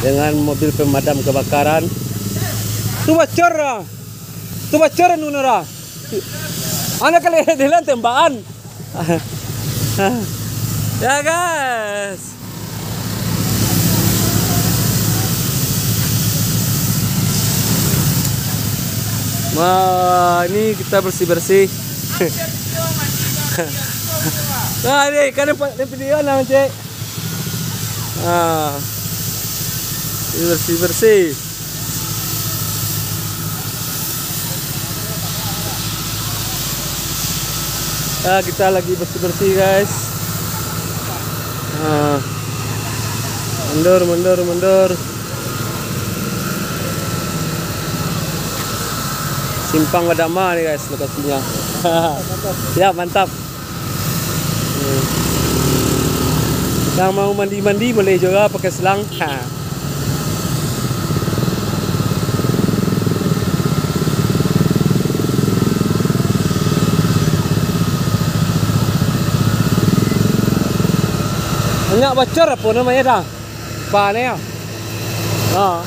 dengan mobil pemadam kebakaran. Tu bacor nunura. Anak kali dilan tembakan. Ya guys. Wah, ini kita bersih-bersih. Nah, ini kan video nama cek. Nah, ini bersih-bersih. Nah, kita lagi bersih-bersih guys. Nah, mundur. Simpang Wadama nih guys lokasinya. Ya mantap. Yang mau mandi boleh juga pakai selang. Banyak bocor apa namanya dah? Apa ni ya? Ah.